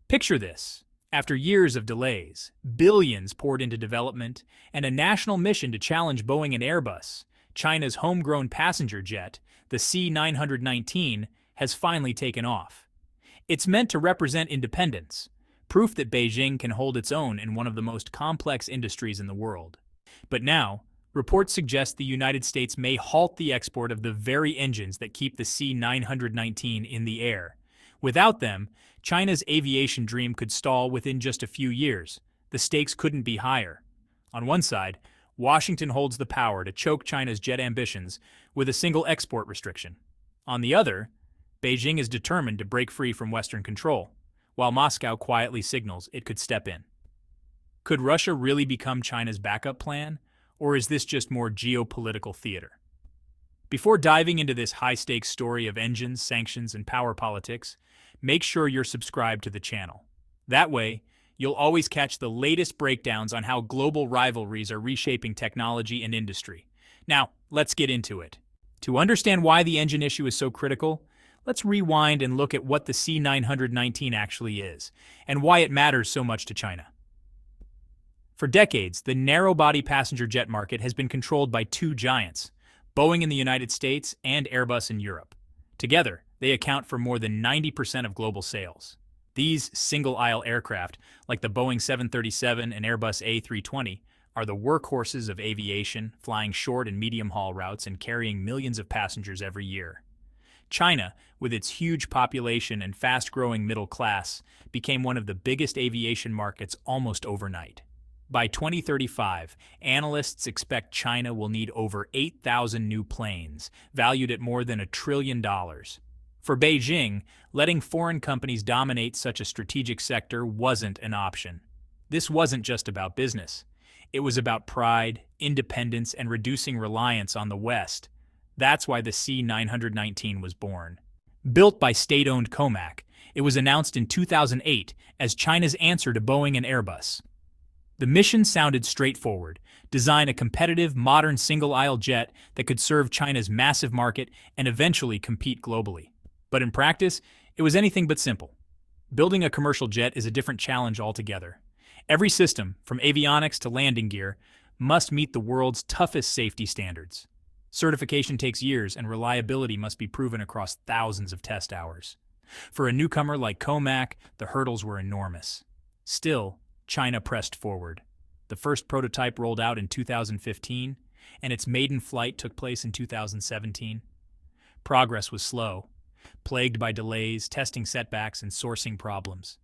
Picture this. After years of delays, billions poured into development, and a national mission to challenge Boeing and Airbus, China's homegrown passenger jet, the C919, has finally taken off. It's meant to represent independence, proof that Beijing can hold its own in one of the most complex industries in the world. But now, reports suggest the United States may halt the export of the very engines that keep the C919 in the air. Without them, China's aviation dream could stall within just a few years. The stakes couldn't be higher. On one side, Washington holds the power to choke China's jet ambitions with a single export restriction. On the other, Beijing is determined to break free from Western control, while Moscow quietly signals it could step in. Could Russia really become China's backup plan, or is this just more geopolitical theater? Before diving into this high-stakes story of engines, sanctions, and power politics, make sure you're subscribed to the channel. That way, you'll always catch the latest breakdowns on how global rivalries are reshaping technology and industry. Now, let's get into it. To understand why the engine issue is so critical, let's rewind and look at what the C919 actually is, and why it matters so much to China. For decades, the narrow-body passenger jet market has been controlled by two giants, Boeing in the United States and Airbus in Europe. Together, they account for more than 90% of global sales. These single-aisle aircraft, like the Boeing 737 and Airbus A320, are the workhorses of aviation, flying short and medium-haul routes and carrying millions of passengers every year. China, with its huge population and fast-growing middle class, became one of the biggest aviation markets almost overnight. By 2035, analysts expect China will need over 8,000 new planes, valued at more than $1 trillion. For Beijing, letting foreign companies dominate such a strategic sector wasn't an option. This wasn't just about business. It was about pride, independence, and reducing reliance on the West. That's why the C919 was born. Built by state-owned Comac, it was announced in 2008 as China's answer to Boeing and Airbus. The mission sounded straightforward: design a competitive, modern single-aisle jet that could serve China's massive market and eventually compete globally. But in practice, it was anything but simple. Building a commercial jet is a different challenge altogether. Every system, from avionics to landing gear, must meet the world's toughest safety standards. Certification takes years, and reliability must be proven across thousands of test hours. For a newcomer like Comac, the hurdles were enormous. Still, China pressed forward. The first prototype rolled out in 2015, and its maiden flight took place in 2017. Progress was slow, plagued by delays, testing setbacks, and sourcing problems.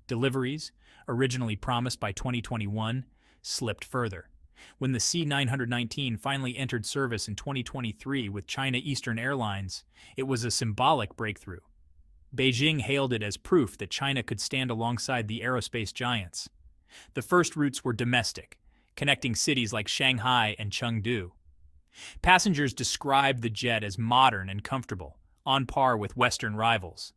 Deliveries, originally promised by 2021, slipped further. When the C919 finally entered service in 2023 with China Eastern Airlines, it was a symbolic breakthrough. Beijing hailed it as proof that China could stand alongside the aerospace giants. The first routes were domestic, connecting cities like Shanghai and Chengdu. Passengers described the jet as modern and comfortable, on par with Western rivals.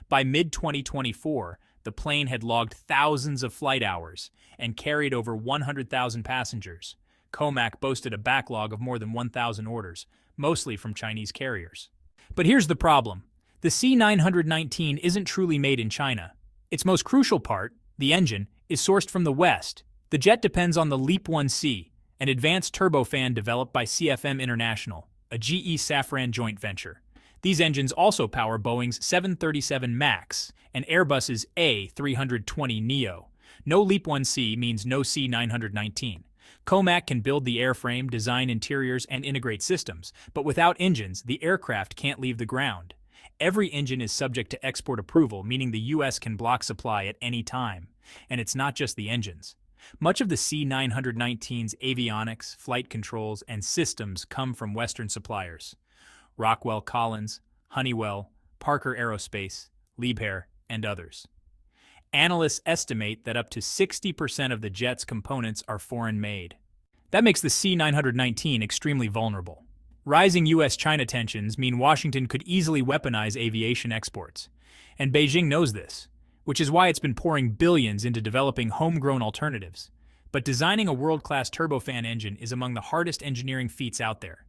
By mid-2024, the plane had logged thousands of flight hours and carried over 100,000 passengers. Comac boasted a backlog of more than 1,000 orders, mostly from Chinese carriers. But here's the problem. The C919 isn't truly made in China. Its most crucial part, the engine, is sourced from the West. The jet depends on the LEAP-1C, an advanced turbofan developed by CFM International, a GE Safran joint venture. These engines also power Boeing's 737 MAX and Airbus's A320neo. No LEAP-1C means no C919. Comac can build the airframe, design interiors, and integrate systems, but without engines, the aircraft can't leave the ground. Every engine is subject to export approval, meaning the U.S. can block supply at any time. And it's not just the engines. Much of the C919's avionics, flight controls, and systems come from Western suppliers: Rockwell Collins, Honeywell, Parker Aerospace, Liebherr, and others. Analysts estimate that up to 60% of the jet's components are foreign-made. That makes the C919 extremely vulnerable. Rising U.S.-China tensions mean Washington could easily weaponize aviation exports. And Beijing knows this, which is why it's been pouring billions into developing homegrown alternatives. But designing a world-class turbofan engine is among the hardest engineering feats out there.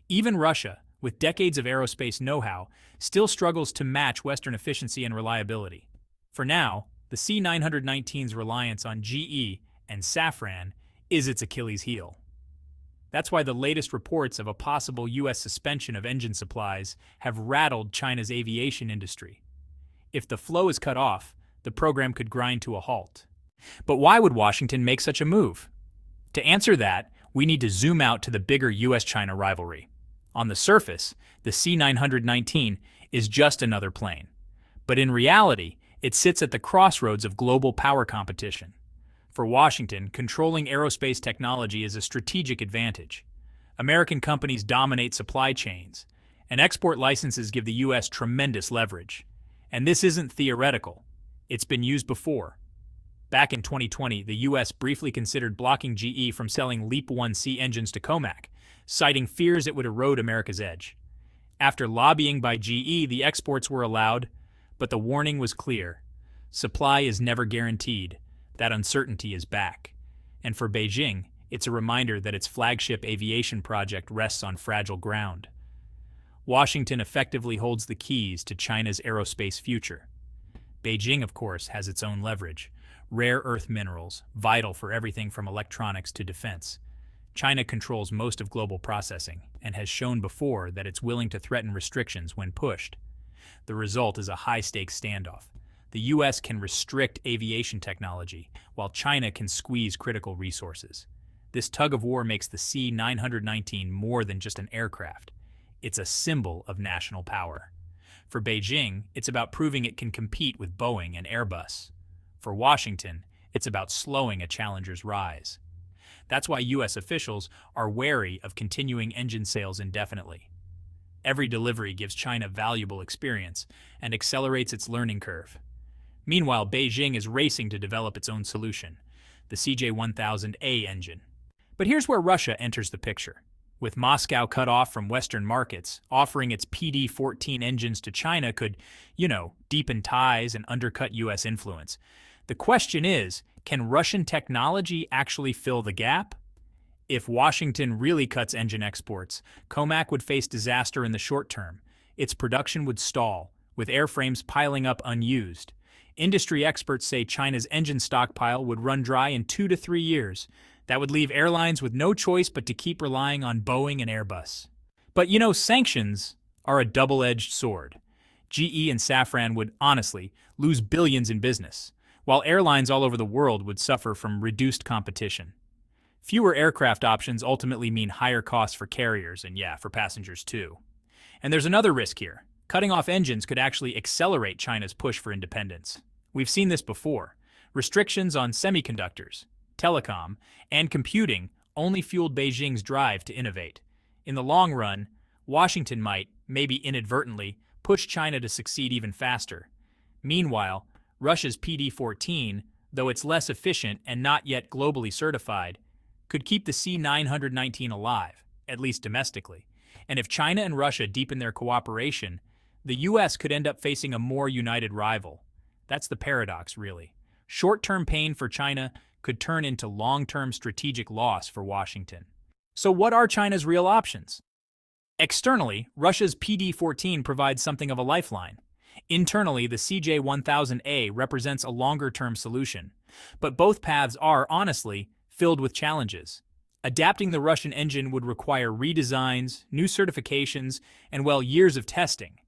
Even Russia, with decades of aerospace know-how, still struggles to match Western efficiency and reliability. For now, The C919's reliance on GE and Safran is its Achilles heel. That's why the latest reports of a possible U.S. suspension of engine supplies have rattled China's aviation industry. If the flow is cut off, the program could grind to a halt. But why would Washington make such a move? To answer that, we need to zoom out to the bigger U.S.-China rivalry. On the surface, the C919 is just another plane. But in reality, it sits at the crossroads of global power competition. For Washington, controlling aerospace technology is a strategic advantage. American companies dominate supply chains, and export licenses give the U.S. tremendous leverage. And this isn't theoretical. It's been used before. Back in 2020, the U.S. briefly considered blocking GE from selling LEAP-1C engines to Comac, citing fears it would erode America's edge. After lobbying by GE, the exports were allowed, but the warning was clear. Supply is never guaranteed. That uncertainty is back. And for Beijing, it's a reminder that its flagship aviation project rests on fragile ground. Washington effectively holds the keys to China's aerospace future. Beijing, of course, has its own leverage. Rare earth minerals, vital for everything from electronics to defense. China controls most of global processing and has shown before that it's willing to threaten restrictions when pushed. The result is a high-stakes standoff. The U.S. can restrict aviation technology, while China can squeeze critical resources. This tug-of-war makes the C919 more than just an aircraft. It's a symbol of national power. For Beijing, it's about proving it can compete with Boeing and Airbus. For Washington, it's about slowing a challenger's rise. That's why U.S. officials are wary of continuing engine sales indefinitely. Every delivery gives China valuable experience and accelerates its learning curve. Meanwhile, Beijing is racing to develop its own solution, the CJ1000A engine. But here's where Russia enters the picture. With Moscow cut off from Western markets, offering its PD-14 engines to China could, deepen ties and undercut U.S. influence. The question is, can Russian technology actually fill the gap? If Washington really cuts engine exports, Comac would face disaster in the short term. Its production would stall, with airframes piling up unused. Industry experts say China's engine stockpile would run dry in 2 to 3 years. That would leave airlines with no choice but to keep relying on Boeing and Airbus. But sanctions are a double-edged sword. GE and Safran would, honestly, lose billions in business, while airlines all over the world would suffer from reduced competition. Fewer aircraft options ultimately mean higher costs for carriers and, for passengers too. And there's another risk here. Cutting off engines could actually accelerate China's push for independence. We've seen this before. Restrictions on semiconductors, telecom, and computing only fueled Beijing's drive to innovate. In the long run, Washington might, maybe inadvertently, push China to succeed even faster. Meanwhile, Russia's PD-14, though it's less efficient and not yet globally certified, could keep the C919 alive, at least domestically. And if China and Russia deepen their cooperation, the U.S. could end up facing a more united rival. That's the paradox, really. Short-term pain for China could turn into long-term strategic loss for Washington. So what are China's real options? Externally, Russia's PD-14 provides something of a lifeline. Internally, the CJ1000A represents a longer-term solution. But both paths are, honestly, filled with challenges. Adapting the Russian engine would require redesigns, new certifications, and, years of testing.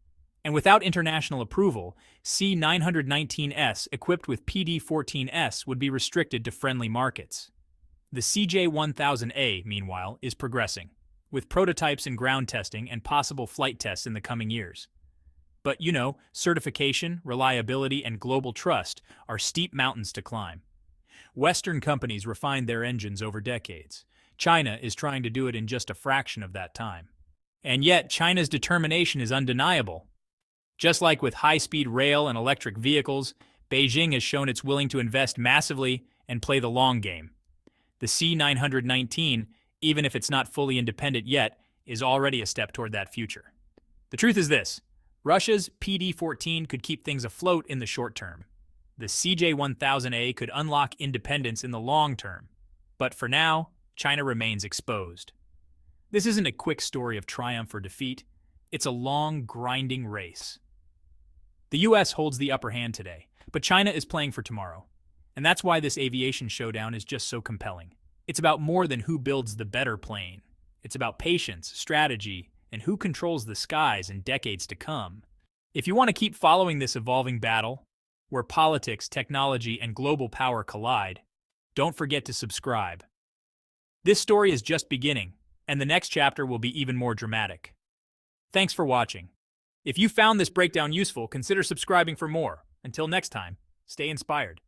And without international approval, C919S equipped with PD-14S would be restricted to friendly markets. The CJ1000A, meanwhile, is progressing, with prototypes in ground testing and possible flight tests in the coming years. But, certification, reliability, and global trust are steep mountains to climb. Western companies refined their engines over decades. China is trying to do it in just a fraction of that time. And yet, China's determination is undeniable. Just like with high-speed rail and electric vehicles, Beijing has shown it's willing to invest massively and play the long game. The C919, even if it's not fully independent yet, is already a step toward that future. The truth is this: Russia's PD-14 could keep things afloat in the short term. The CJ1000A could unlock independence in the long term. But for now, China remains exposed. This isn't a quick story of triumph or defeat. It's a long, grinding race. The U.S. holds the upper hand today, But China is playing for tomorrow. And that's why this aviation showdown is just so compelling. It's about more than who builds the better plane. It's about patience, strategy, and who controls the skies in decades to come. If you want to keep following this evolving battle, where politics, technology, and global power collide, don't forget to subscribe. This story is just beginning, and the next chapter will be even more dramatic. Thanks for watching. If you found this breakdown useful, consider subscribing for more. Until next time, stay inspired.